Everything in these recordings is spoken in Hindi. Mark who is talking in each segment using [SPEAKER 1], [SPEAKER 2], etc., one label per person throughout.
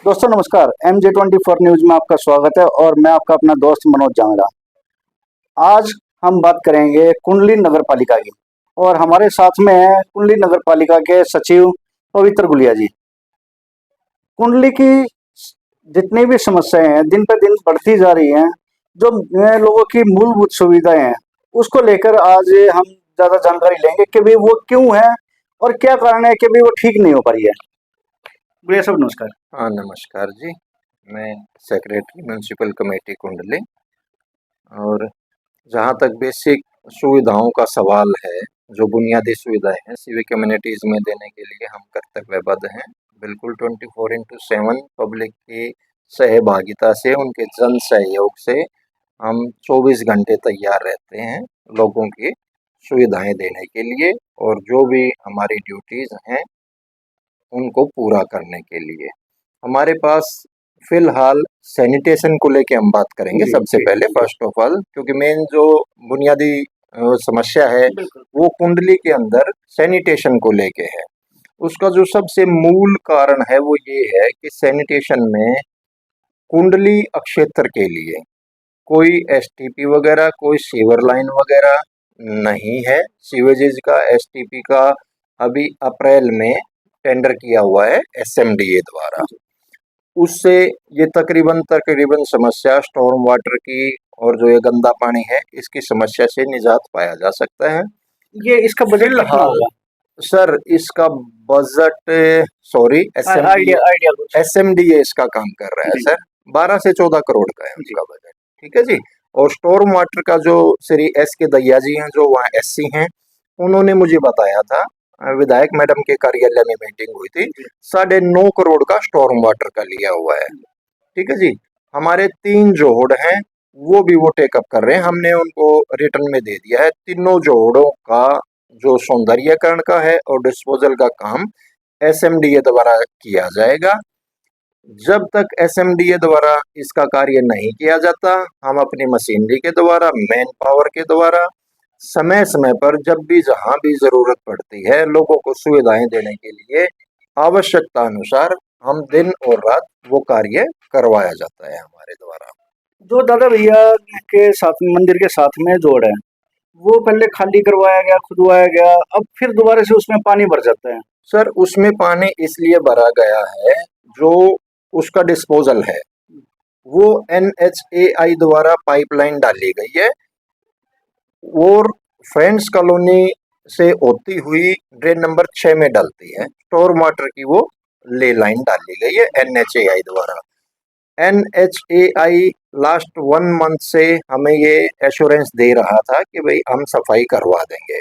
[SPEAKER 1] दोस्तों नमस्कार। MJ24 न्यूज में आपका स्वागत है और मैं आपका अपना दोस्त मनोज जांगड़ा। आज हम बात करेंगे कुंडली नगर पालिका की और हमारे साथ में है कुंडली नगर पालिका के सचिव पवित्र गुलिया जी। कुंडली की जितनी भी समस्याएं हैं दिन पर दिन बढ़ती जा रही हैं, जो लोगों की मूलभूत सुविधाएं हैं उसको लेकर आज हम ज्यादा जानकारी लेंगे कि भाई वो क्यों है और क्या कारण है कि भाई वो ठीक नहीं हो पा रही है। गुलिया साहब नमस्कार।
[SPEAKER 2] हाँ नमस्कार जी, मैं सेक्रेटरी म्यूनसिपल कमेटी कुंडली। और जहाँ तक बेसिक सुविधाओं का सवाल है, जो बुनियादी सुविधाएं हैं सिविक कम्युनिटीज में देने के लिए हम कर्तव्यबद्ध हैं। बिल्कुल 24x7 पब्लिक की सहभागिता से, उनके जन सहयोग से हम 24 घंटे तैयार रहते हैं लोगों की सुविधाएं देने के लिए, और जो भी हमारी ड्यूटीज हैं उनको पूरा करने के लिए। हमारे पास फिलहाल सैनिटेशन को लेके हम बात करेंगे सबसे पहले, फर्स्ट ऑफ ऑल, क्योंकि मेन जो बुनियादी समस्या है वो कुंडली के अंदर सैनिटेशन को लेके है। उसका जो सबसे मूल कारण है वो ये है कि सैनिटेशन में कुंडली क्षेत्र के लिए कोई एसटीपी वगैरह, कोई सीवर लाइन वगैरह नहीं है। सीवेजेज का, एसटीपी का अभी अप्रैल में टेंडर किया हुआ है एसएमडीए द्वारा। उससे ये तकरीबन समस्या स्टॉर्म वाटर की और जो ये गंदा पानी है इसकी समस्या से निजात पाया जा सकता है।
[SPEAKER 1] ये इसका बजट कितना होगा?
[SPEAKER 2] सर इसका बजट, सॉरी, एसएमडीए इसका काम कर रहा है सर। 12 से 14 करोड़ का है उसका बजट, ठीक है जी। और स्टॉर्म वाटर का जो श्री एस के दैया जी हैं, जो वहाँ एससी हैं, उन्होंने मुझे बताया था, विधायक मैडम के कार्यालय में मीटिंग हुई थी, 9.5 करोड़ का स्टॉर्म वाटर का लिया हुआ है, ठीक है जी। हमारे 3 जोड़ हैं वो भी वो टेकअप कर रहे हैं, हमने उनको रिटर्न में दे दिया है। तीनों जोड़ों का जो सौंदर्यकरण का है और डिस्पोजल का काम एसएमडीए द्वारा किया जाएगा। जब तक एसएमडीए द्वारा इसका कार्य नहीं किया जाता, हम अपनी मशीनरी के द्वारा, मैन पावर के द्वारा समय समय पर जब भी जहां भी जरूरत पड़ती है लोगों को सुविधाएं देने के लिए आवश्यकता अनुसार हम दिन और रात वो कार्य करवाया जाता है हमारे द्वारा।
[SPEAKER 1] जो दादा भैया के साथ मंदिर के साथ में जोड़ है वो पहले खाली करवाया गया, खुदवाया गया, अब फिर दोबारा से उसमें पानी भर जाता है।
[SPEAKER 2] सर उसमें पानी इसलिए भरा गया है, जो उसका डिस्पोजल है वो NHAI द्वारा पाइपलाइन डाली गई है और फ्रेंड्स कॉलोनी से होती हुई ड्रेन नंबर 6 में डालती है। स्टॉर्म वाटर की वो ले लाइन डाली गई है NHAI द्वारा। NHAI लास्ट 1 मंथ से हमें ये एश्योरेंस दे रहा था कि भाई हम सफाई करवा देंगे।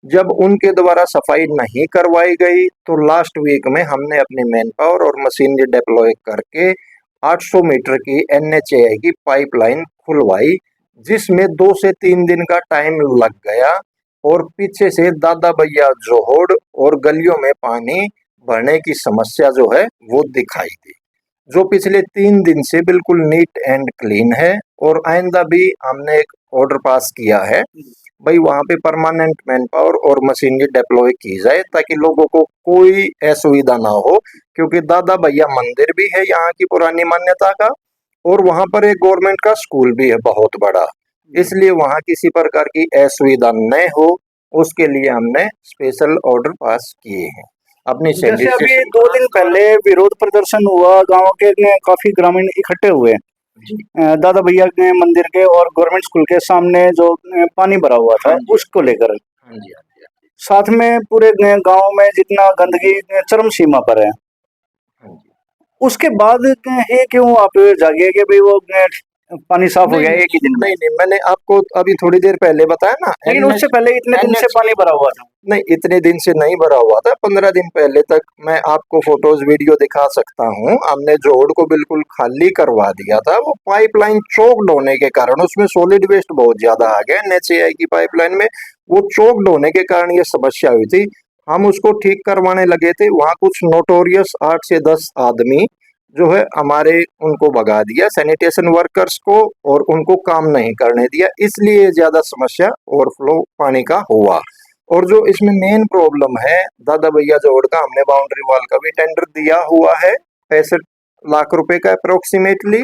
[SPEAKER 2] जब उनके द्वारा सफाई नहीं करवाई गई तो लास्ट वीक में हमने अपनी मैन पावर और मशीनरी डिप्लॉय करके 800 मीटर की NHAI की पाइपलाइन खुलवाई, जिसमें 2 से 3 दिन का टाइम लग गया और पीछे से दादा भैया जोहड़ और गलियों में पानी भरने की समस्या जो है वो दिखाई दी, जो पिछले 3 दिन से बिल्कुल नीट एंड क्लीन है। और आइंदा भी हमने एक ऑर्डर पास किया है भाई वहां पे परमानेंट मैन पावर और मशीनरी डिप्लॉय की जाए ताकि लोगों को कोई असुविधा ना हो, क्योंकि दादा भैया मंदिर भी है यहाँ की पुरानी मान्यता का और वहां पर एक गवर्नमेंट का स्कूल भी है बहुत बड़ा, इसलिए वहां किसी प्रकार की असुविधा न हो उसके लिए हमने स्पेशल ऑर्डर पास किए हैं अपनी
[SPEAKER 1] जैसे अभी 2 दिन पहले विरोध प्रदर्शन हुआ, गांव के काफी ग्रामीण इकट्ठे हुए दादा भैया के मंदिर के और गवर्नमेंट स्कूल के सामने जो पानी भरा हुआ था उसको लेकर। साथ में पूरे गांव में जितना गंदगी चरम सीमा पर है, उसके बाद ये क्यों आप जागे कि भाई वो पानी साफ हो गया एक ही दिन में?
[SPEAKER 2] नहीं, मैंने आपको अभी थोड़ी देर पहले बताया ना,
[SPEAKER 1] लेकिन उससे पहले इतने दिन से पानी भरा हुआ था।
[SPEAKER 2] नहीं, इतने दिन से नहीं भरा हुआ था, 15 दिन पहले तक मैं आपको फोटोज वीडियो दिखा सकता हूँ। हमने जोड़ को बिल्कुल खाली करवा दिया था, वो पाइपलाइन चोक्ड होने के कारण उसमें सॉलिड वेस्ट बहुत ज्यादा आ गया NHAI की पाइपलाइन में, वो चोक्ड होने के कारण ये समस्या हुई थी। हम उसको ठीक करवाने लगे थे, वहाँ कुछ नोटोरियस 8 से 10 आदमी जो है हमारे उनको भगा दिया, सैनिटेशन वर्कर्स को, और उनको काम नहीं करने दिया, इसलिए ज्यादा समस्या ओवरफ्लो पानी का हुआ। और जो इसमें मेन प्रॉब्लम है दादा भैया जोड़ का, हमने बाउंड्री वॉल का भी टेंडर दिया हुआ है, पैसे लाख रुपए का अप्रोक्सीमेटली।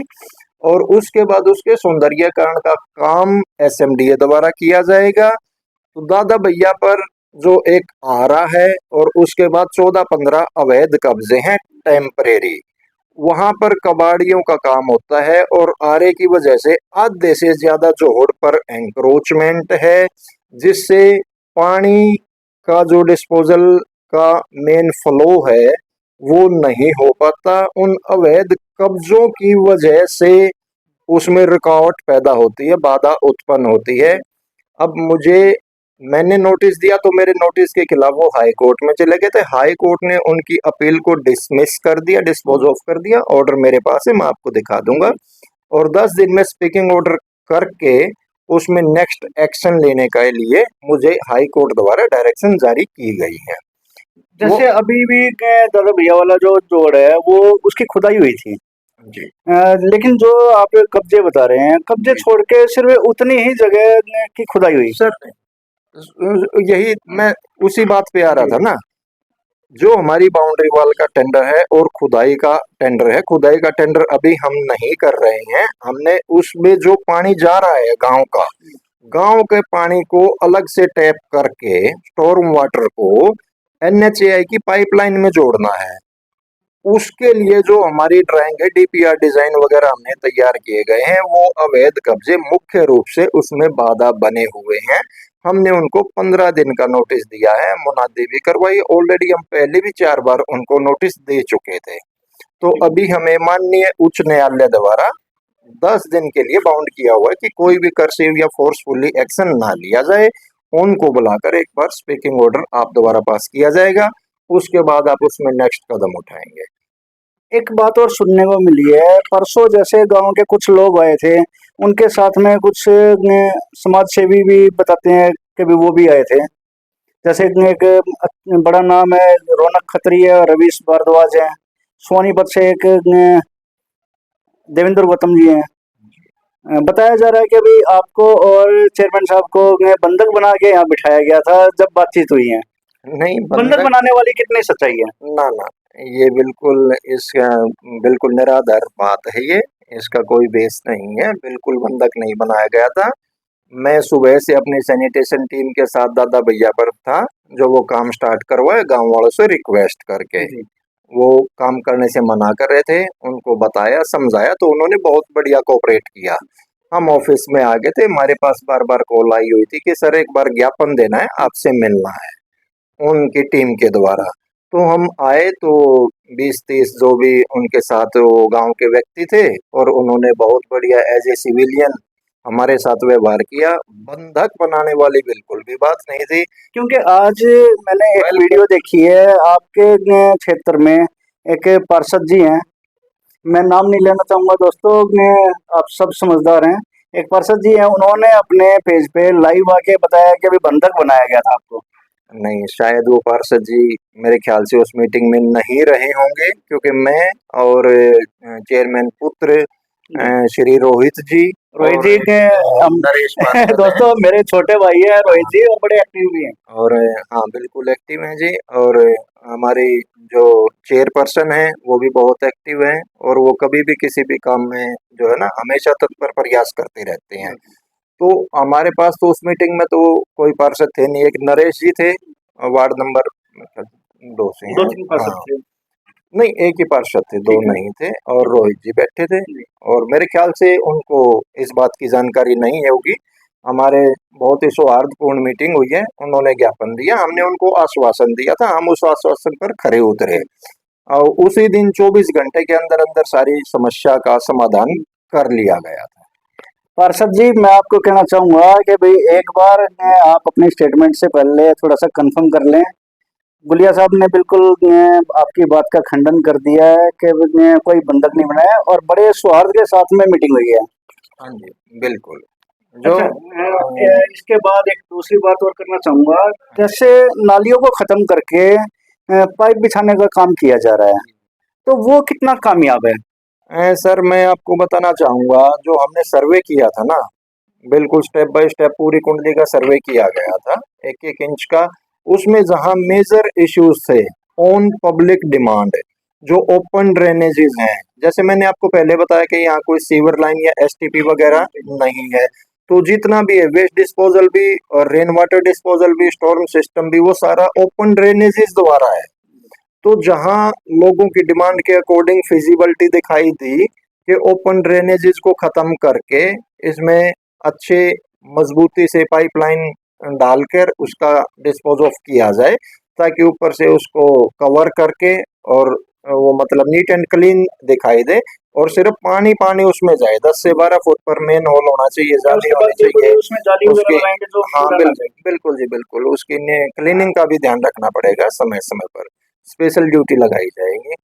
[SPEAKER 2] और उसके बाद उसके सौंदर्यीकरण का काम एसएमडीए द्वारा किया जाएगा। तो दादा भैया पर जो एक आरा है और उसके बाद 14-15 अवैध कब्जे हैं टेम्परेरी, वहां पर कबाड़ियों का काम होता है। और आरे की वजह से आधे से ज्यादा जोहड़ पर एंक्रोचमेंट है, जिससे पानी का जो डिस्पोजल का मेन फ्लो है वो नहीं हो पाता। उन अवैध कब्जों की वजह से उसमें रुकावट पैदा होती है, बाधा उत्पन्न होती है। अब मैंने नोटिस दिया तो मेरे नोटिस के खिलाफ वो हाई कोर्ट में चले गए थे। हाई कोर्ट ने उनकी अपील को डिसमिस कर दिया, डिस्पोज ऑफ कर दिया। ऑर्डर मेरे पास है, मैं आपको दिखा दूंगा। और 10 दिन में स्पीकिंग ऑर्डर करके उसमें नेक्स्ट एक्शन लेने के लिए मुझे हाई कोर्ट द्वारा डायरेक्शन जारी की गई है।
[SPEAKER 1] जैसे अभी भी दादा भैया वाला जो जोड़ है वो उसकी खुदाई हुई थी।
[SPEAKER 2] जी
[SPEAKER 1] लेकिन जो आप कब्जे बता रहे हैं, कब्जे
[SPEAKER 2] जी
[SPEAKER 1] छोड़ के सिर्फ उतनी ही जगह की खुदाई हुई।
[SPEAKER 2] सर, यही मैं उसी बात पे आ रहा था ना। जो हमारी बाउंड्री वॉल का टेंडर है और खुदाई का टेंडर है, खुदाई का टेंडर अभी हम नहीं कर रहे हैं। हमने उसमें जो पानी जा रहा है गांव के पानी को अलग से टैप करके स्टॉर्म वाटर को एनएचएआई की पाइपलाइन में जोड़ना है। उसके लिए जो हमारी ड्राइंग है, डीपीआर डिजाइन वगैरह हमने तैयार किए गए हैं, वो अवैध कब्जे मुख्य रूप से उसमें बाधा बने हुए हैं। हमने उनको 15 दिन का नोटिस दिया है, मुनादी भी करवाई। ऑलरेडी हम पहले भी 4 बार उनको नोटिस दे चुके थे। तो अभी हमें माननीय उच्च न्यायालय द्वारा 10 दिन के लिए बाउंड किया हुआ है कि कोई भी कर्सिव या फोर्सफुली एक्शन ना लिया जाए। उनको बुलाकर एक बार स्पीकिंग ऑर्डर आप द्वारा पास किया जाएगा, उसके बाद आप उसमें नेक्स्ट कदम उठाएंगे।
[SPEAKER 1] एक बात और सुनने को मिली है, परसों जैसे गांव के कुछ लोग आए थे, उनके साथ में कुछ समाज सेवी भी बताते हैं कि भी वो भी आए थे। जैसे एक बड़ा नाम है रौनक खत्री है और रवीश भारद्वाज है। सोनीपत से एक देवेंद्र गौतम जी हैं। बताया जा रहा है कि अभी आपको और चेयरमैन साहब को बंधक बना के यहाँ बिठाया गया था जब बातचीत हुई है।
[SPEAKER 2] नहीं,
[SPEAKER 1] बंधक बनाने वाली कितनी सच्चाई है?
[SPEAKER 2] ना ना, ये बिल्कुल इसका बिल्कुल निराधार बात है। ये इसका कोई बेस नहीं है, बिल्कुल बंधक नहीं बनाया गया था। मैं सुबह से अपनी सैनिटेशन टीम के साथ दादा भैया पर था, जो वो काम स्टार्ट करवाए गांव वालों से रिक्वेस्ट करके।
[SPEAKER 1] जी।
[SPEAKER 2] वो काम करने से मना कर रहे थे, उनको बताया समझाया तो उन्होंने बहुत बढ़िया कोऑपरेट किया। हम ऑफिस में आ गए थे, हमारे पास बार बार कॉल आई हुई थी कि सर एक बार ज्ञापन देना है, आपसे मिलना है, उनकी टीम के द्वारा। तो हम आए तो 20-30 जो भी उनके साथ वो गांव के व्यक्ति थे, और उन्होंने बहुत बढ़िया एज ए सिविलियन हमारे साथ व्यवहार किया। बंधक बनाने वाली बिल्कुल भी बात नहीं थी।
[SPEAKER 1] क्योंकि आज मैंने एक वीडियो देखी है आपके क्षेत्र में, एक पार्षद जी हैं, मैं नाम नहीं लेना चाहूंगा दोस्तों, आप सब समझदार हैं। एक पार्षद जी हैं, उन्होंने अपने पेज पे लाइव आके बताया कि अभी बंधक बनाया गया था आपको।
[SPEAKER 2] नहीं, शायद वो पार्षद जी मेरे ख्याल से उस मीटिंग में नहीं रहे होंगे, क्योंकि मैं और चेयरमैन पुत्र श्री रोहित जी
[SPEAKER 1] रोहित
[SPEAKER 2] और
[SPEAKER 1] जी के हम
[SPEAKER 2] नरेश पार्षद हैं।
[SPEAKER 1] दोस्तों मेरे छोटे भाई हैं रोहित जी, और बड़े एक्टिव भी हैं।
[SPEAKER 2] और हाँ, बिल्कुल एक्टिव हैं जी। और हमारी जो चेयरपर्सन है वो भी बहुत एक्टिव हैं, और वो कभी भी किसी भी काम में जो है ना हमेशा तत्पर प्रयास करते रहते हैं। तो हमारे पास तो उस मीटिंग में तो कोई पार्षद थे नहीं। एक नरेश जी थे, वार्ड नंबर 2 से
[SPEAKER 1] दो
[SPEAKER 2] हैं।
[SPEAKER 1] तीन
[SPEAKER 2] हाँ,
[SPEAKER 1] पार्षद थे।
[SPEAKER 2] नहीं, एक ही पार्षद थे, 2
[SPEAKER 1] ठीक है
[SPEAKER 2] नहीं थे। और रोहित जी बैठे थे,
[SPEAKER 1] जी।
[SPEAKER 2] और मेरे ख्याल से उनको इस बात की जानकारी नहीं होगी। हमारे बहुत ही सौहार्दपूर्ण मीटिंग हुई है, उन्होंने ज्ञापन दिया, हमने उनको आश्वासन दिया था, हम उस आश्वासन पर खरे उतरे। और उसी दिन 24 घंटे के अंदर अंदर सारी समस्या का समाधान कर लिया गया था।
[SPEAKER 1] पार्षद जी, मैं आपको कहना चाहूंगा कि भाई एक बार आप अपने स्टेटमेंट से पहले थोड़ा सा कंफर्म कर लें। गुलिया साहब ने बिल्कुल आपकी बात का खंडन कर दिया है कि कोई बंधक नहीं बनाया और बड़े सौहार्द के साथ में मीटिंग हुई है।
[SPEAKER 2] हाँ जी, बिल्कुल। जो
[SPEAKER 1] अच्छा, इसके बाद एक दूसरी बात और करना चाहूंगा। जैसे नालियों को खत्म करके पाइप बिछाने का काम किया जा रहा है, तो वो कितना कामयाब है?
[SPEAKER 2] सर, मैं आपको बताना चाहूंगा, जो हमने सर्वे किया था ना, बिल्कुल स्टेप बाय स्टेप पूरी कुंडली का सर्वे किया गया था, 1-1 इंच का। उसमें जहां मेजर इश्यूज थे ऑन पब्लिक डिमांड, जो ओपन ड्रेनेजेस हैं, जैसे मैंने आपको पहले बताया कि यहाँ कोई सीवर लाइन या एसटीपी वगैरह नहीं है, तो जितना भी है वेस्ट डिस्पोजल भी और रेन वाटर डिस्पोजल भी, स्टॉर्म सिस्टम भी, वो सारा ओपन ड्रेनेजेस द्वारा है। तो जहां लोगों की डिमांड के अकॉर्डिंग फिजिबिलिटी दिखाई दी कि ओपन ड्रेनेजेस को खत्म करके इसमें अच्छे मजबूती से पाइपलाइन डालकर उसका डिस्पोज ऑफ किया जाए, ताकि ऊपर से उसको कवर करके और वो मतलब नीट एंड क्लीन दिखाई दे, और सिर्फ पानी पानी उसमें जाए। 10 से 12 फुट पर मेन होल होना चाहिए, जाली
[SPEAKER 1] उसके बाद
[SPEAKER 2] होनी
[SPEAKER 1] जो कोई
[SPEAKER 2] चाहिए
[SPEAKER 1] उसमें जाली वगैरह
[SPEAKER 2] उसके।
[SPEAKER 1] लगाएंगे जो
[SPEAKER 2] हाँ
[SPEAKER 1] कूड़ा ना जाए।
[SPEAKER 2] बिल्कुल जी बिल्कुल, उसकी क्लीनिंग का भी ध्यान रखना पड़ेगा, समय समय पर स्पेशल ड्यूटी लगाई जाएगी।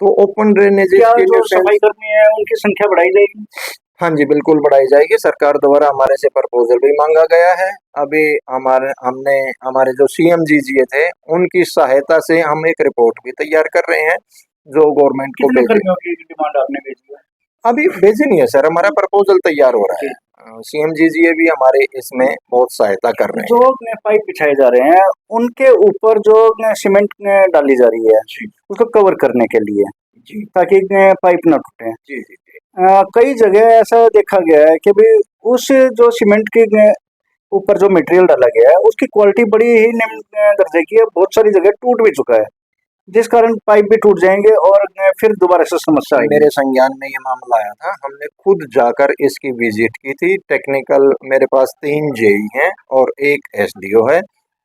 [SPEAKER 2] तो ओपन ड्रेनेजेस
[SPEAKER 1] क्या
[SPEAKER 2] के
[SPEAKER 1] जो
[SPEAKER 2] न्यूसेंस,
[SPEAKER 1] सफाई कर्मी है उनकी संख्या बढ़ाई जाएगी?
[SPEAKER 2] हाँ जी बिल्कुल बढ़ाई जाएगी। सरकार द्वारा हमारे से प्रपोजल भी मांगा गया है। अभी हमने हमारे जो सीएम जी थे, उनकी सहायता से हम एक रिपोर्ट भी तैयार कर रहे हैं, जो गवर्नमेंट को
[SPEAKER 1] कितने
[SPEAKER 2] भेजे।
[SPEAKER 1] कर्मियों की डिमांड आपने भेजी है?
[SPEAKER 2] अभी भेजे नहीं है सर, हमारा प्रपोजल तैयार हो रहा
[SPEAKER 1] जी।
[SPEAKER 2] है। सीएम जी भी हमारे इसमें बहुत सहायता कर रहे
[SPEAKER 1] जो
[SPEAKER 2] हैं।
[SPEAKER 1] पाइप बिछाए जा रहे हैं उनके ऊपर जो सीमेंट डाली जा रही है
[SPEAKER 2] जी
[SPEAKER 1] उसको कवर करने के लिए,
[SPEAKER 2] जी
[SPEAKER 1] ताकि पाइप ना टूटे।
[SPEAKER 2] जी जी जी।
[SPEAKER 1] कई जगह ऐसा देखा गया है कि भाई उस जो सीमेंट के ऊपर जो मटेरियल डाला गया है उसकी क्वालिटी बड़ी ही निम्न दर्जे की है, बहुत सारी जगह टूट भी चुका है, जिस कारण पाइप भी टूट जाएंगे और फिर दोबारा से समस्या आएगी।
[SPEAKER 2] मेरे संज्ञान में ये मामला आया था, हमने खुद जाकर इसकी विजिट की थी। टेक्निकल मेरे पास 3 जेई हैं और एक एसडीओ है,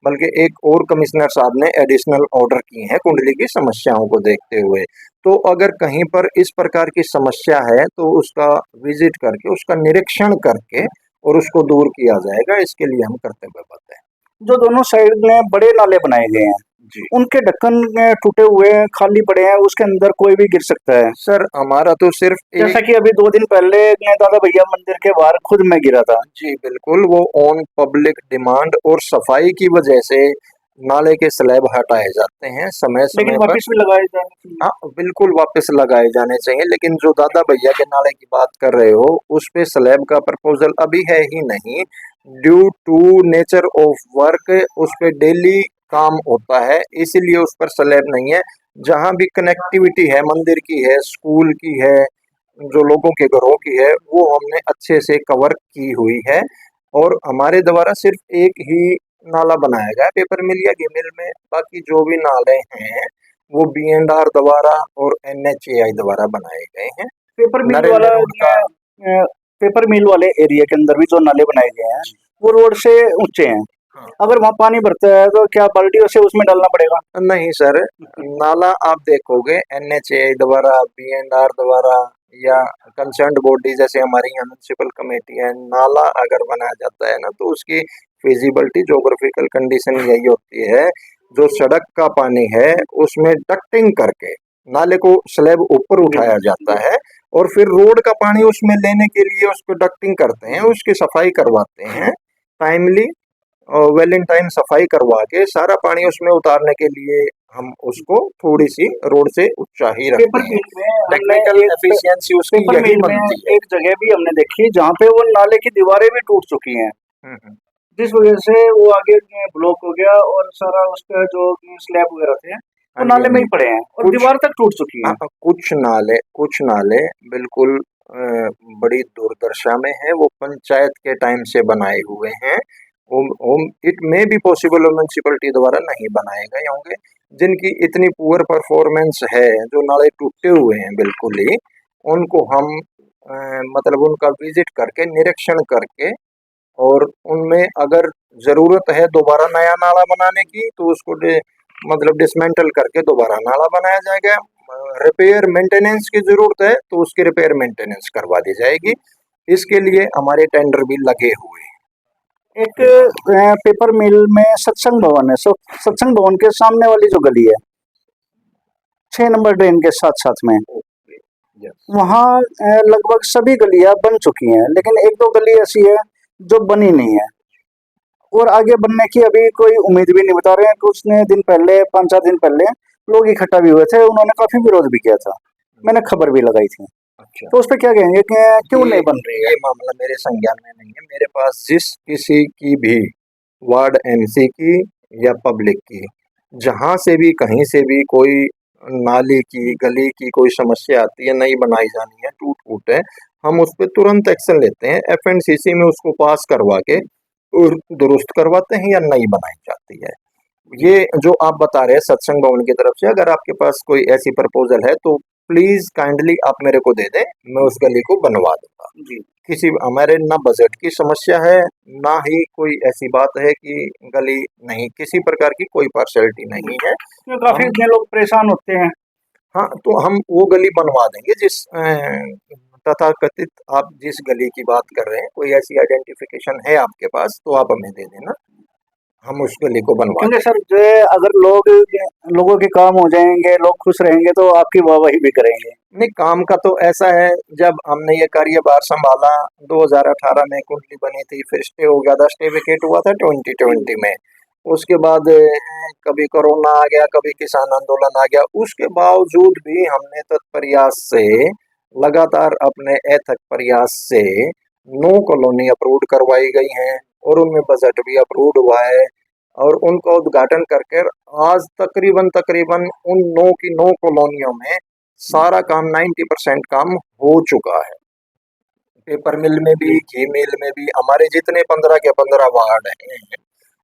[SPEAKER 2] बल्कि एक और कमिश्नर साहब ने एडिशनल ऑर्डर किए हैं कुंडली की समस्याओं को देखते हुए। तो अगर कहीं पर इस प्रकार की समस्या है तो उसका विजिट करके, उसका निरीक्षण करके और उसको दूर किया जाएगा। इसके लिए हम कर्तव्यबद्ध हैं।
[SPEAKER 1] जो दोनों साइड में बड़े नाले बनाए गए हैं
[SPEAKER 2] जी
[SPEAKER 1] उनके ढक्कन टूटे हुए हैं, खाली पड़े हैं, उसके अंदर कोई भी गिर सकता है।
[SPEAKER 2] सर, हमारा तो सिर्फ
[SPEAKER 1] जैसा
[SPEAKER 2] एक।
[SPEAKER 1] कि अभी 2 दिन पहले मैं दादा भैया मंदिर के बाहर खुद मैं गिरा था।
[SPEAKER 2] जी बिल्कुल, वो ऑन पब्लिक डिमांड और सफाई की वजह से नाले के स्लैब हटाए जाते हैं समय
[SPEAKER 1] लेकिन
[SPEAKER 2] समय पर।
[SPEAKER 1] वापस भी लगाए जाने चाहिए।
[SPEAKER 2] हाँ बिल्कुल वापस लगाए जाने चाहिए, लेकिन जो दादा भैया के नाले की बात कर रहे हो, उस पे स्लैब का प्रपोजल अभी है ही नहीं। Due to nature of work उस पे डेली काम होता है, इसीलिए उस पर स्लैब नहीं है। जहाँ भी कनेक्टिविटी है, मंदिर की है, स्कूल की है, जो लोगों के घरों की है, वो हमने अच्छे से कवर की हुई है। और हमारे द्वारा सिर्फ एक ही नाला बनाया गया है पेपर मिल या गिमिल में। बाकी जो भी नाले हैं वो बीएनआर द्वारा और एनएचएआई द्वारा बनाए गए हैं।
[SPEAKER 1] पेपर मिल
[SPEAKER 2] नरेंद्र
[SPEAKER 1] वाला
[SPEAKER 2] रोड का।
[SPEAKER 1] पेपर मिल वाले एरिया के अंदर भी जो नाले बनाए गए हैं वो रोड से ऊंचे हैं।
[SPEAKER 2] हाँ
[SPEAKER 1] अगर वहां पानी भरता है तो क्या बाल्टियों से उसमें डालना पड़ेगा?
[SPEAKER 2] नहीं सर, नाला आप देखोगे एनएचएआई द्वारा, बीएनआर द्वारा, या कंसर्न्ड बॉडी जैसे हमारी यहाँ म्यूनसिपल कमेटी है, नाला अगर बनाया जाता है ना, तो उसकी फिजिबिलिटी, जोग्राफिकल कंडीशन यही होती है, जो सड़क का पानी है उसमें डक्टिंग करके नाले को स्लैब ऊपर उठाया जाता है, और फिर रोड का पानी उसमें लेने के लिए उसको डक्टिंग करते हैं, उसकी सफाई करवाते हैं टाइमली। वेल इन टाइम सफाई करवा के सारा पानी उसमें उतारने के लिए हम उसको थोड़ी सी रोड से ऊंचा ही रखते
[SPEAKER 1] पेपर
[SPEAKER 2] हैं।
[SPEAKER 1] मिल में हमने
[SPEAKER 2] टेक्निकल
[SPEAKER 1] एक
[SPEAKER 2] एफिशिएंसी उसकी
[SPEAKER 1] पेपर
[SPEAKER 2] यही
[SPEAKER 1] मिल में
[SPEAKER 2] बनती है।
[SPEAKER 1] एक जगह भी हमने देखी जहाँ पे वो नाले की दीवारें भी टूट चुकी हैं,
[SPEAKER 2] हम्म।
[SPEAKER 1] जिस वजह से वो आगे ब्लॉक हो गया और सारा उसका जो स्लैब वगैरह थे
[SPEAKER 2] हाँ
[SPEAKER 1] वो
[SPEAKER 2] जी
[SPEAKER 1] नाले
[SPEAKER 2] हाँ
[SPEAKER 1] में
[SPEAKER 2] जी।
[SPEAKER 1] ही पड़े हैं और
[SPEAKER 2] कुछ
[SPEAKER 1] दीवार तक टूट चुकी हैं।
[SPEAKER 2] कुछ नाले बिल्कुल बड़ी दुर्दशा में है, वो पंचायत के टाइम से बनाए हुए हैं। It may be possible municipality द्वारा नहीं बनाए गए होंगे। जिनकी इतनी पुअर परफॉर्मेंस है, जो नाले टूटे हुए हैं बिल्कुल ही, उनको हम मतलब उनका विजिट करके, निरीक्षण करके, और उनमें अगर जरूरत है दोबारा नया नाला बनाने की, तो उसको मतलब डिसमेंटल करके दोबारा नाला बनाया जाएगा। रिपेयर मेंटेनेंस की जरूरत है तो उसकी रिपेयर मेंटेनेंस करवा दी जाएगी। इसके लिए हमारे टेंडर भी लगे हुए हैं।
[SPEAKER 1] एक पेपर मिल में सत्संग भवन है, सत्संग भवन के सामने वाली जो गली है 6 नंबर ड्रेन के साथ साथ में,
[SPEAKER 2] यस।
[SPEAKER 1] वहाँ लगभग सभी गलियां बन चुकी हैं, लेकिन एक दो गली ऐसी है जो बनी नहीं है और आगे बनने की अभी कोई उम्मीद भी नहीं बता रहे हैं। कुछ दिन पहले 5-4 दिन पहले लोग इकट्ठा भी हुए थे, उन्होंने काफी विरोध भी किया था, मैंने खबर भी लगाई थी।
[SPEAKER 2] अच्छा,
[SPEAKER 1] तो उस पर क्या कहेंगे कि क्यों
[SPEAKER 2] ये
[SPEAKER 1] नहीं बन रही है?
[SPEAKER 2] ये मामला मेरे संज्ञान में नहीं है। मेरे पास जिस किसी की भी वार्ड एमसी की या पब्लिक की, जहां से भी कहीं से भी कोई नाली की गली की कोई समस्या आती है, नई बनाई जानी है, टूट फूट है, हम उस पर तुरंत एक्शन लेते हैं, एफएनसीसी में उसको पास करवा के और दुरुस्त करवाते हैं या नई बनाई जाती है। ये जो आप बता रहे हैं सत्संग भवन की तरफ से, अगर आपके पास कोई ऐसी प्रपोजल है तो प्लीज काइंडली आप मेरे को दे दें, मैं उस गली को बनवा दूंगा।
[SPEAKER 1] जी।
[SPEAKER 2] किसी हमारे ना बजट की समस्या है, ना ही कोई ऐसी बात है कि गली नहीं, किसी प्रकार की कोई पार्शलिटी नहीं है।
[SPEAKER 1] तो काफी
[SPEAKER 2] हम
[SPEAKER 1] इतने लोग परेशान होते हैं।
[SPEAKER 2] हाँ, तो हम वो गली बनवा देंगे जिस तथाकथित आप जिस गली की बात कर रहे हैं, कोई ऐसी आइडेंटिफिकेशन है आपके पास तो आप हमें दे देना, हम उस गली को बनवा
[SPEAKER 1] क्योंकि
[SPEAKER 2] देंगे।
[SPEAKER 1] सर जो है, अगर लोगों के काम हो जाएंगे, लोग खुश रहेंगे तो आपकी वाहवाही भी करेंगे।
[SPEAKER 2] नहीं, काम का तो ऐसा है, जब हमने ये कार्यभार संभाला 2018 में कुंडली बनी थी, फिर स्टे हो गया था, स्टे वेकेट हुआ था 2020 में। उसके बाद कभी कोरोना आ गया, कभी किसान आंदोलन आ गया, उसके बावजूद भी हमने तत्प्रयास से लगातार अपने अथक प्रयास से 9 कॉलोनी अप्रूव करवाई गई हैं और उनमें बजट भी अप्रूव हुआ है और उनका उद्घाटन करके आज तकरीबन तकरीबन उन 9 की 9 कॉलोनियों में सारा काम 90% काम हो चुका है। पेपर मिल में भी, घी मिल में भी, हमारे जितने 15 के 15 वार्ड हैं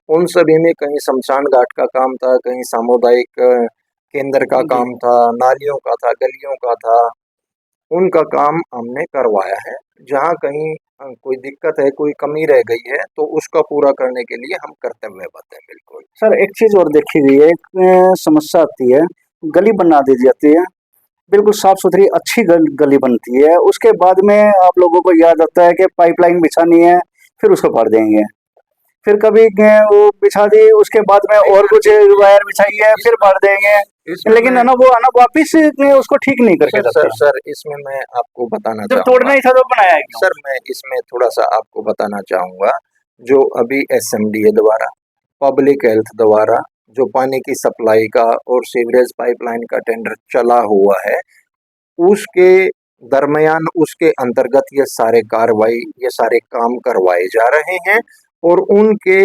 [SPEAKER 2] उन सभी में कहीं शमशान घाट का काम था, कहीं सामुदायिक केंद्र का
[SPEAKER 1] जी।
[SPEAKER 2] काम था, नालियों का था, गलियों का था, उनका काम हमने करवाया है। जहाँ कहीं कोई दिक्कत है, कोई कमी रह गई है तो उसका पूरा करने के लिए हम कर्तव्यबद्ध हैं। बिल्कुल
[SPEAKER 1] सर एक चीज और देखी गई है, एक समस्या आती है, गली बना दी जाती है, बिल्कुल साफ सुथरी अच्छी गली बनती है, उसके बाद में आप लोगों को याद आता है कि पाइपलाइन बिछानी है, फिर उसको भर देंगे। फिर कभी वो बिछा दी, उसके बाद में और कुछ वायर बिछाई है, फिर भर देंगे।
[SPEAKER 2] इसमें
[SPEAKER 1] लेकिन
[SPEAKER 2] मैं
[SPEAKER 1] है ना, वो है ना, वापिस उसको ठीक नहीं करके
[SPEAKER 2] सर
[SPEAKER 1] जाते
[SPEAKER 2] सर
[SPEAKER 1] हैं।
[SPEAKER 2] सर इसमें मैं आपको बताना
[SPEAKER 1] जब तोड़ना
[SPEAKER 2] चाहूंगा,
[SPEAKER 1] ही था तो बनाया क्यों?
[SPEAKER 2] सर मैं इसमें थोड़ा सा आपको बताना चाहूंगा, जो अभी एसएमडीए द्वारा, पब्लिक हेल्थ द्वारा जो पानी की सप्लाई का और सीवरेज पाइपलाइन का टेंडर चला हुआ है, उसके दरमियान उसके अंतर्गत ये सारे कार्रवाई, ये सारे काम करवाए जा रहे हैं और उनके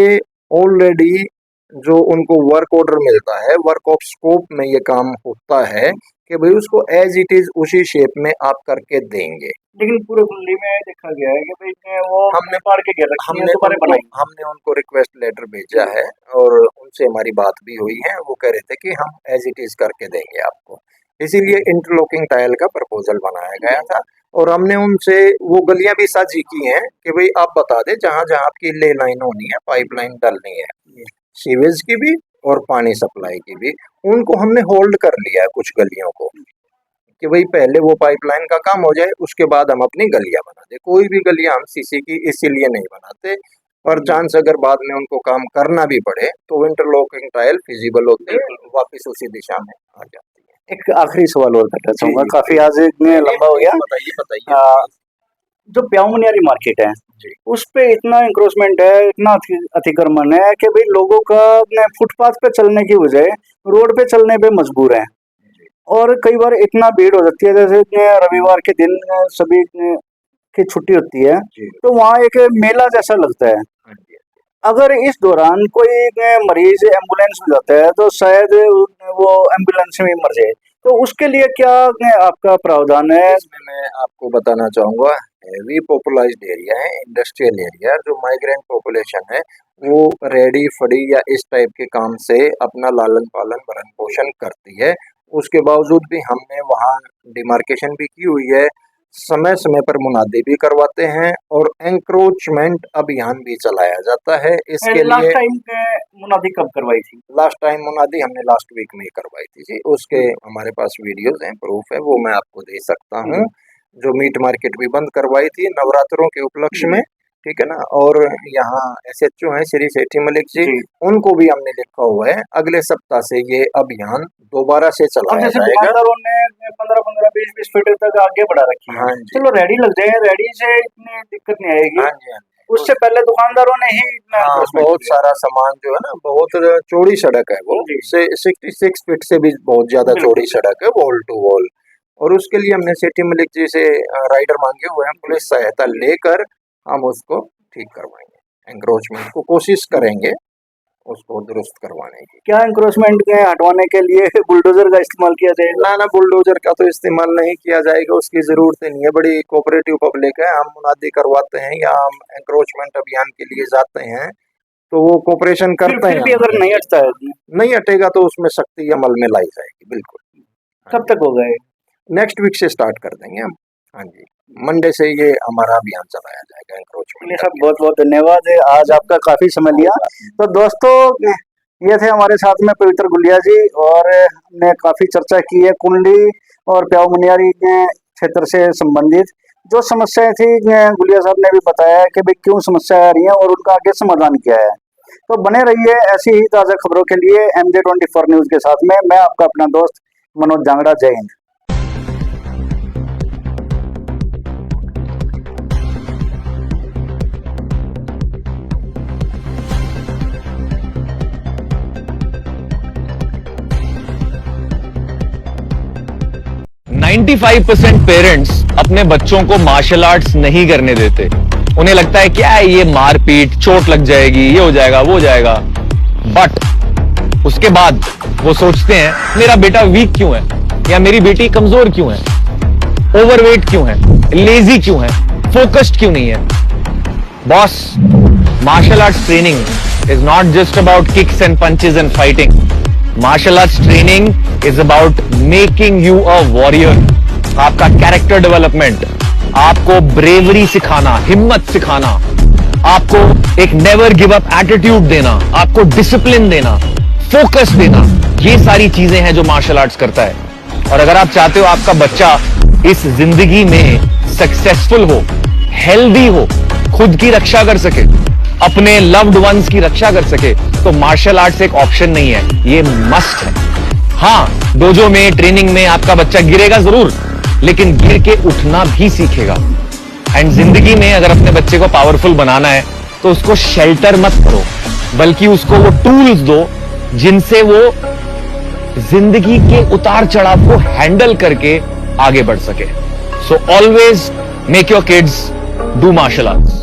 [SPEAKER 2] ऑलरेडी जो उनको वर्क ऑर्डर मिलता है, वर्क ऑफ स्कोप में ये काम होता है कि भाई उसको एज इट इज उसी शेप में आप करके देंगे।
[SPEAKER 1] लेकिन पूरे कुंडली में देखा गया है कि भाई वो
[SPEAKER 2] हमने
[SPEAKER 1] फाड़ के गिर रखी है,
[SPEAKER 2] हमने
[SPEAKER 1] दोबारा
[SPEAKER 2] उनको
[SPEAKER 1] बनाई।
[SPEAKER 2] हमने उनको रिक्वेस्ट लेटर भेजा है और उनसे हमारी बात भी हुई है, वो कह रहे थे कि हम एज इट इज करके देंगे आपको, इसीलिए इंटरलॉकिंग टाइल का प्रपोजल बनाया गया था और हमने उनसे वो गलियां भी साझी की हैं कि भाई आप बता दें जहां जहां आपकी ले लाइन होनी है, पाइपलाइन डलनी है, सीवेज की भी और पानी सप्लाई की भी। उनको हमने होल्ड कर लिया है कुछ गलियों को कि भाई पहले वो पाइपलाइन का काम हो जाए, उसके बाद हम अपनी गलियां बना दे। कोई भी गलियां हम सीसी की इसीलिए नहीं बनाते, और चांस अगर बाद में उनको काम करना भी पड़े तो इंटरलॉकिंग टाइल फिजिबल होती है, वापस उसी दिशा में आ जाती है।
[SPEAKER 1] एक आखिरी सवाल और करना
[SPEAKER 2] जी
[SPEAKER 1] चाहूंगा,
[SPEAKER 2] जी
[SPEAKER 1] काफी
[SPEAKER 2] जी।
[SPEAKER 1] आज इतने लंबा हो गया।
[SPEAKER 2] बताइए बताइए।
[SPEAKER 1] आ, जो प्याऊमनियारी मार्केट है,
[SPEAKER 2] जी
[SPEAKER 1] उस पे इतना इंक्रोचमेंट है, इतना अतिक्रमण है कि भाई लोगों का फुटपाथ पे चलने की बजाय रोड पे चलने पे मजबूर है।
[SPEAKER 2] जी।
[SPEAKER 1] और कई बार इतना भीड़ हो जाती है, जैसे कि रविवार के दिन सभी की छुट्टी होती है,
[SPEAKER 2] जी।
[SPEAKER 1] तो वहाँ एक मेला जैसा लगता है।
[SPEAKER 2] हाँ जी।
[SPEAKER 1] अगर इस दौरान कोई मरीज एम्बुलेंस में जाता है तो शायद वो एम्बुलेंस में मर जाए, तो उसके लिए क्या आपका प्रावधान है?
[SPEAKER 2] इसमें मैं आपको बताना चाहूंगा, हेवी पॉपुलाइज्ड एरिया है, इंडस्ट्रियल एरिया, जो माइग्रेंट पॉपुलेशन है वो रेडी फड़ी या इस टाइप के काम से अपना लालन पालन भरण पोषण करती है। उसके बावजूद भी हमने वहाँ डिमार्केशन भी की हुई है, समय समय पर मुनादी भी करवाते हैं और एंक्रोचमेंट अभियान भी चलाया जाता है। इसके
[SPEAKER 1] लास्ट
[SPEAKER 2] लिए
[SPEAKER 1] टाइम मुनादी कब करवाई थी?
[SPEAKER 2] लास्ट टाइम मुनादी हमने लास्ट वीक में ही करवाई थी जी, उसके हमारे पास वीडियोस हैं, प्रूफ है, वो मैं आपको दे सकता हूँ। जो मीट मार्केट भी बंद करवाई थी नवरात्रों के उपलक्ष्य में, ठीक है ना, और यहाँ एसएचओ हैं श्री सेठी मलिक जी,
[SPEAKER 1] जी।
[SPEAKER 2] उनको भी हमने लिखा हुआ है, अगले सप्ताह से ये अभियान दोबारा से
[SPEAKER 1] अब
[SPEAKER 2] चलाया
[SPEAKER 1] जैसे
[SPEAKER 2] जाएगा।
[SPEAKER 1] दुकानदारों ने 15-15, 20-20 फीट तक आगे बढ़ा रखी है,
[SPEAKER 2] हाँ जी।
[SPEAKER 1] चलो रेडी लग जाए, रेडी से इतनी दिक्कत नहीं आएगी।
[SPEAKER 2] हाँ जी। हाँ जी।
[SPEAKER 1] उससे पहले दुकानदारों ने ही इतना
[SPEAKER 2] हाँ,
[SPEAKER 1] एनक्रोचमेंट
[SPEAKER 2] बहुत
[SPEAKER 1] किया।
[SPEAKER 2] सारा सामान जो है ना, बहुत चौड़ी सड़क है वो,
[SPEAKER 1] जी।
[SPEAKER 2] से 66 फीट से भी बहुत ज्यादा चौड़ी
[SPEAKER 1] बिल्कुल।
[SPEAKER 2] सड़क है, वॉल टू वॉल। और उसके लिए हमने सेठी मलिक जी से राइडर मांगे हुए हैं, पुलिस सहायता लेकर हम उसको ठीक करवाएंगे, एंक्रोचमेंट को कोशिश करेंगे। उसको दुरुस्त करवाने की।
[SPEAKER 1] क्या इंक्रोचमेंट के हटवाने के लिए बुलडोजर का इस्तेमाल किया जाएगा?
[SPEAKER 2] ना बुलडोजर का तो इस्तेमाल नहीं किया जाएगा, उसकी जरूरत नहीं है। बड़ी कोऑपरेटिव पब्लिक है, हम मुनादी करवाते हैं या हम एंक्रोचमेंट अभियान के लिए जाते हैं तो वो कोऑपरेशन करते
[SPEAKER 1] फिर
[SPEAKER 2] हैं।
[SPEAKER 1] भी अगर नहीं हटता है,
[SPEAKER 2] नहीं हटेगा तो उसमें सख्ती अमल में लाई जाएगी। बिल्कुल।
[SPEAKER 1] कब तक होगा ये?
[SPEAKER 2] नेक्स्ट वीक से स्टार्ट कर देंगे हम। हाँ जी, मंडे से ये हमारा अभियान चलाया जाएगा एंक्रोचमेंट।
[SPEAKER 1] चलिए साहब, बहुत बहुत धन्यवाद है, आज आपका काफी समय लिया। तो दोस्तों, ये थे हमारे साथ में पवित्र गुलिया जी, और हमने काफी चर्चा की है कुंडली और प्याऊ मनियारी के क्षेत्र से संबंधित जो समस्याएं थी। गुलिया साहब ने भी बताया कि भाई क्यों समस्या आ रही है और उनका आगे समाधान क्या है। तो बने रहिए ऐसी ही ताज़ा खबरों के लिए MJ24 न्यूज के साथ में। मैं आपका अपना दोस्त मनोज जांगड़ा। जय हिंद।
[SPEAKER 3] %95 पेरेंट्स अपने बच्चों को मार्शल आर्ट्स नहीं करने देते। उन्हें लगता है क्या है, ये मारपीट, चोट लग जाएगी, ये हो जाएगा, वो हो जाएगा। बट उसके बाद वो सोचते हैं मेरा बेटा वीक क्यों है या मेरी बेटी कमजोर क्यों है, ओवरवेट क्यों है, लेजी क्यों है, फोकस्ड क्यों नहीं है। Boss, martial arts training is not just about kicks and punches and fighting. Martial arts training is about making you a warrior. आपका कैरेक्टर डेवलपमेंट, आपको ब्रेवरी सिखाना, हिम्मत सिखाना, आपको एक नेवर गिव अप एटीट्यूड देना, आपको डिसिप्लिन देना, फोकस देना, ये सारी चीजें हैं जो मार्शल आर्ट्स करता है। और अगर आप चाहते हो आपका बच्चा इस जिंदगी में सक्सेसफुल हो, हेल्दी हो, खुद की रक्षा कर सके, अपने लव्ड वंस की रक्षा कर सके, तो मार्शल आर्ट्स एक ऑप्शन नहीं है, ये मस्ट है। हाँ, डोजो में, ट्रेनिंग में आपका बच्चा गिरेगा जरूर, लेकिन गिर के उठना भी सीखेगा। एंड जिंदगी में अगर अपने बच्चे को पावरफुल बनाना है तो उसको शेल्टर मत करो, बल्कि उसको वो टूल्स दो जिनसे वो जिंदगी के उतार चढ़ाव को हैंडल करके आगे बढ़ सके। So always make your kids do martial arts.